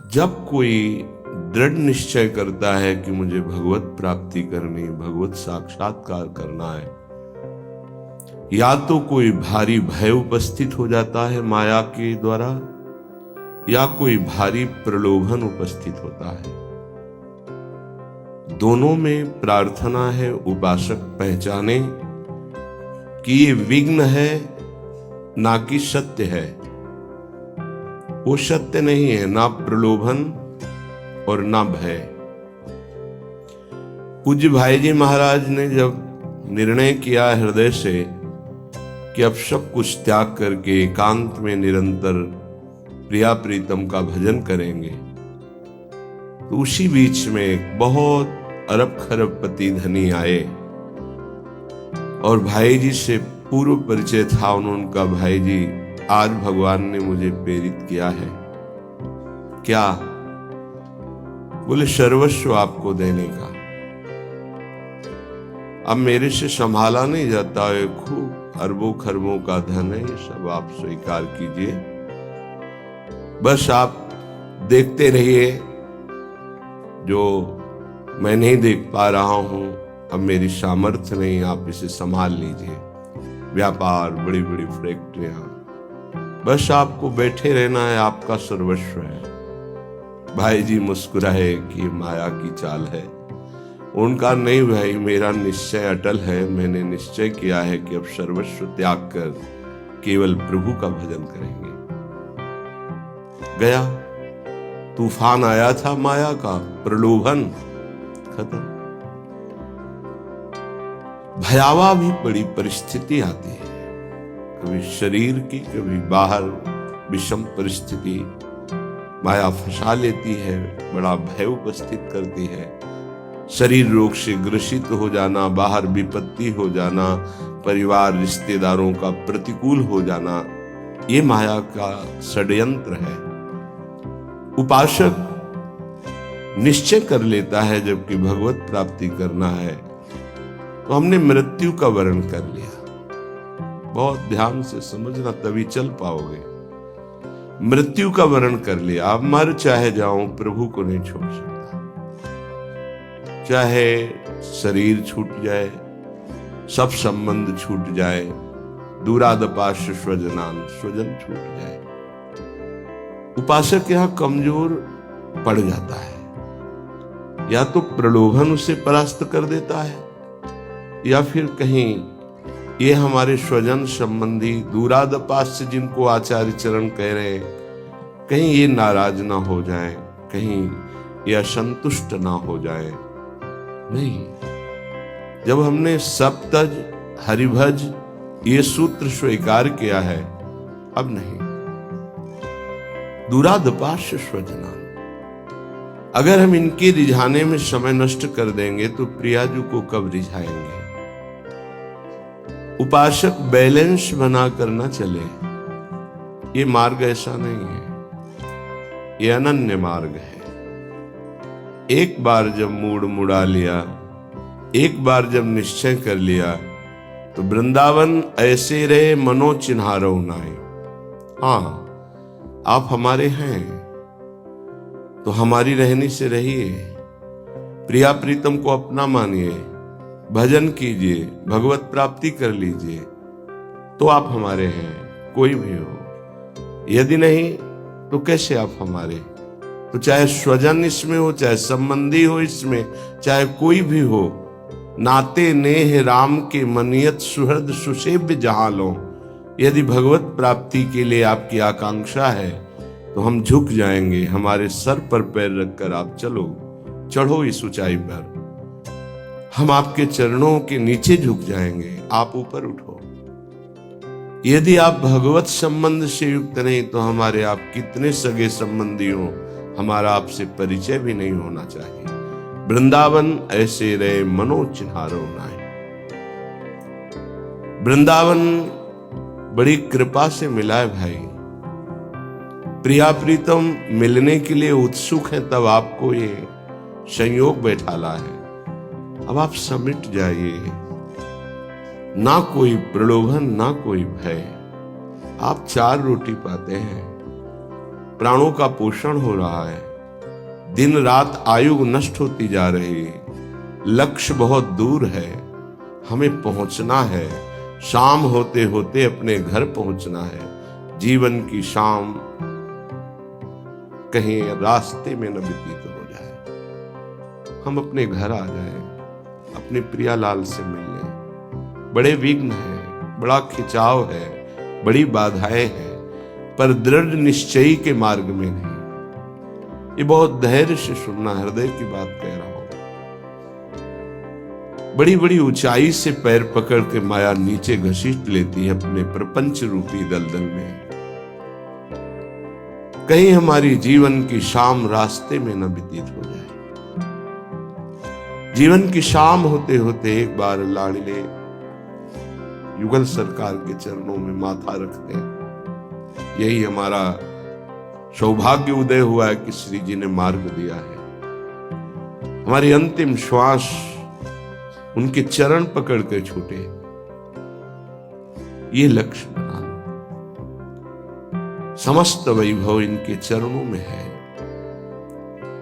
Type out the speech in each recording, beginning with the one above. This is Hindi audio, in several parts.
जब कोई दृढ़ निश्चय करता है कि मुझे भगवत प्राप्ति करनी, भगवत साक्षात्कार करना है, या तो कोई भारी भय उपस्थित हो जाता है माया के द्वारा, या कोई भारी प्रलोभन उपस्थित होता है। दोनों में प्रार्थना है उपासक पहचाने कि ये विघ्न है ना कि सत्य है। वो सत्य नहीं है, ना प्रलोभन और ना भय। पूज्य भाई जी महाराज ने जब निर्णय किया हृदय से कि अब सब कुछ त्याग करके एकांत में निरंतर प्रिया प्रीतम का भजन करेंगे, तो उसी बीच में एक बहुत अरब खरबपति धनी आए और भाई जी से पूर्व परिचय था। उनका भाई जी, आज भगवान ने मुझे प्रेरित किया है। क्या? बोले सर्वस्व आपको देने का। अब मेरे से संभाला नहीं जाता है, खूब अरबों खरबों का धन है, ये सब आप स्वीकार कीजिए, बस आप देखते रहिए, जो मैं नहीं देख पा रहा हूं, अब मेरी सामर्थ्य नहीं, आप इसे संभाल लीजिए। व्यापार, बड़ी बड़ी फैक्ट्रियां, बस आपको बैठे रहना है, आपका सर्वस्व है। भाई जी मुस्कुराए कि माया की चाल है। उनका नहीं भाई, मेरा निश्चय अटल है, मैंने निश्चय किया है कि अब सर्वस्व त्याग कर केवल प्रभु का भजन करेंगे। गया, तूफान आया था माया का, प्रलोभन खत्म। भयावह भी बड़ी परिस्थिति आती है, कभी शरीर की, कभी बाहर विषम परिस्थिति माया फंसा लेती है, बड़ा भय उपस्थित करती है। शरीर रोग से ग्रसित हो जाना, बाहर विपत्ति हो जाना, परिवार रिश्तेदारों का प्रतिकूल हो जाना, ये माया का षड्यंत्र है। उपासक निश्चय कर लेता है जबकि भगवत प्राप्ति करना है, तो हमने मृत्यु का वर्ण कर लिया। बहुत ध्यान से समझना, तभी चल पाओगे। मृत्यु का वर्ण कर लिया, अब मर चाहे जाऊं, प्रभु को नहीं छोड़ सकता। चाहे शरीर छूट जाए, सब संबंध छूट जाए, दूरादपाश स्वजनान, स्वजन छूट जाए, उपासक यहां कमजोर पड़ जाता है। या तो प्रलोभन उसे परास्त कर देता है, या फिर कहीं ये हमारे स्वजन संबंधी दूरादपास जिनको आचार्य चरण कह रहे हैं, कहीं ये नाराज ना हो जाए, कहीं ये असंतुष्ट ना हो जाए। नहीं, जब हमने सप्तज हरिभज ये सूत्र स्वीकार किया है, अब नहीं। दूरादपाश स्वजना, अगर हम इनके रिझाने में समय नष्ट कर देंगे तो प्रियाजू को कब रिझाएंगे? उपासक बैलेंस बना कर न चले, ये मार्ग ऐसा नहीं है, ये अनन्य मार्ग है। एक बार जब मूड मुड़ा लिया, एक बार जब निश्चय कर लिया, तो वृंदावन ऐसे रहे मनो चिन्हारो नाय। हाँ, आप हमारे हैं तो हमारी रहनी से रहिए, प्रिया प्रीतम को अपना मानिए, भजन कीजिए, भगवत प्राप्ति कर लीजिए, तो आप हमारे हैं, कोई भी हो। यदि नहीं तो कैसे आप हमारे? तो चाहे स्वजन इसमें हो, चाहे संबंधी हो इसमें, चाहे कोई भी हो, नाते नेह राम के मनियत सुहृद सुसेव्य जहां लो। यदि भगवत प्राप्ति के लिए आपकी आकांक्षा है तो हम झुक जाएंगे, हमारे सर पर पैर रखकर आप चलो, चढ़ो इस ऊंचाई पर, हम आपके चरणों के नीचे झुक जाएंगे, आप ऊपर उठो। यदि आप भगवत संबंध से युक्त नहीं तो हमारे आप कितने सगे संबंधी हो, हमारा आपसे परिचय भी नहीं होना चाहिए। वृंदावन ऐसे रहे मनो चिन्हारो नाय। वृंदावन बड़ी कृपा से मिला है भाई। प्रिया प्रीतम मिलने के लिए उत्सुक है, तब आपको ये संयोग बैठाला है। अब आप समिट जाइए, ना कोई प्रलोभन, ना कोई भय। आप 4 रोटी पाते हैं, प्राणों का पोषण हो रहा है, दिन रात आयु नष्ट होती जा रही है, लक्ष्य बहुत दूर है, हमें पहुंचना है, शाम होते होते अपने घर पहुंचना है। जीवन की शाम कहीं रास्ते में न व्यतीत हो जाए, हम अपने घर आ जाएं, अपने प्रियालाल से मिलने। बड़े विघ्न हैं, बड़ा खिंचाव है, बड़ी बाधाएं हैं, पर दृढ़ निश्चयी के मार्ग में नहीं। ये बहुत धैर्य से सुनना, हृदय की बात कह रहा हूं। बड़ी बड़ी ऊंचाई से पैर पकड़ के माया नीचे घसीट लेती है अपने प्रपंच रूपी दलदल में। कहीं हमारी जीवन की शाम रास्ते में न व्यतीत हो जाए। जीवन की शाम होते होते एक बार लाडले युगल सरकार के चरणों में माथा रखते हैं। यही हमारा सौभाग्य उदय हुआ है कि श्री जी ने मार्ग दिया है। हमारी अंतिम श्वास उनके चरण पकड़ कर छूटे, ये लक्ष्य बना लो। समस्त वैभव इनके चरणों में है।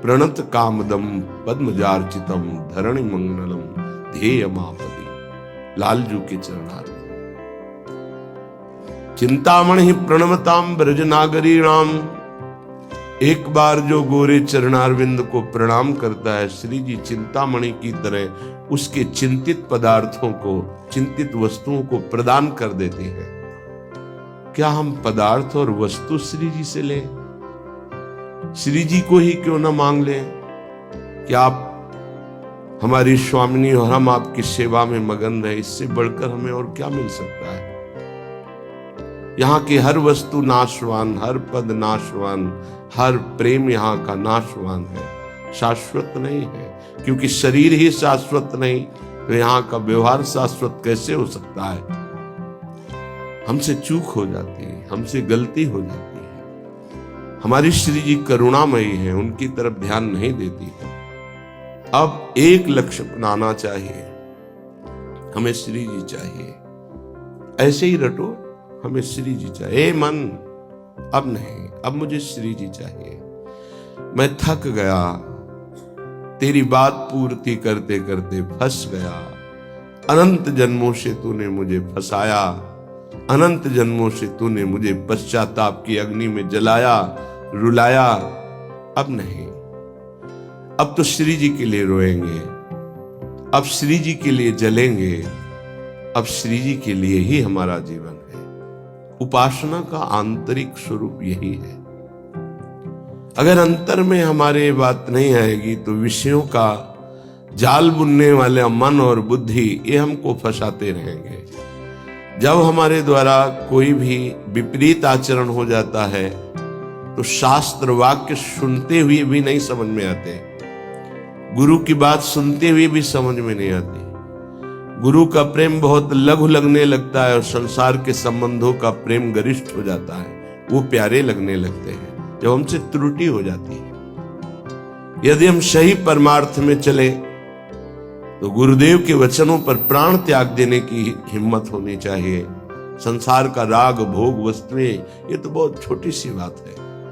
प्रणत कामदम पद्मजार्चितम धरणि मंगलम ध्येय मापदी। लालजू के चरणार्थ। चिंतामणि प्रणमताम ब्रजनागरीणाम। एक बार जो गोरे चरणारविंद को प्रणाम करता है, श्री जी चिंतामणि की तरह उसके चिंतित पदार्थों को, चिंतित वस्तुओं को प्रदान कर देते हैं। क्या हम पदार्थ और वस्तु श्री जी से लें? श्री जी को ही क्यों न मांग लें? क्या आप हमारी स्वामिनी और हम आपकी सेवा में मगन रहे, इससे बढ़कर हमें और क्या मिल सकता है? यहाँ की हर वस्तु नाशवान, हर पद नाशवान, हर प्रेम यहाँ का नाशवान है, शाश्वत नहीं है। क्योंकि शरीर ही शाश्वत नहीं तो यहाँ का व्यवहार शाश्वत कैसे हो सकता है? हमसे चूक हो जाती है, हमसे गलती हो जाती है। हमारी श्री जी करुणामयी है, उनकी तरफ ध्यान नहीं देती है। अब एक लक्ष्य अपनाना चाहिए, हमें श्री जी चाहिए। ऐसे ही रटो, हमें श्री जी चाहिए। मन अब नहीं, अब मुझे श्री जी चाहिए। मैं थक गया, तेरी बात पूर्ति करते करते फंस गया। अनंत जन्मों से तूने मुझे फंसाया, अनंत जन्मों से तूने मुझे पश्चाताप की अग्नि में जलाया, रुलाया। अब नहीं, अब तो श्री जी के लिए रोएंगे, अब श्री जी के लिए जलेंगे, अब श्री जी के लिए ही हमारा जीवन है। उपासना का आंतरिक स्वरूप यही है। अगर अंतर में हमारे बात नहीं आएगी तो विषयों का जाल बुनने वाले मन और बुद्धि ये हमको फंसाते रहेंगे। जब हमारे द्वारा कोई भी विपरीत आचरण हो जाता है तो शास्त्र वाक्य सुनते हुए भी नहीं समझ में आते, गुरु की बात सुनते हुए भी समझ में नहीं आती। गुरु का प्रेम बहुत लघु लगने लगता है और संसार के संबंधों का प्रेम गरिष्ठ हो जाता है, वो प्यारे लगने लगते हैं जब हमसे त्रुटि हो जाती है। यदि हम सही परमार्थ में चले तो गुरुदेव के वचनों पर प्राण त्याग देने की हिम्मत होनी चाहिए। संसार का राग, भोग, वस्तुएं ये तो बहुत छोटी सी बात है।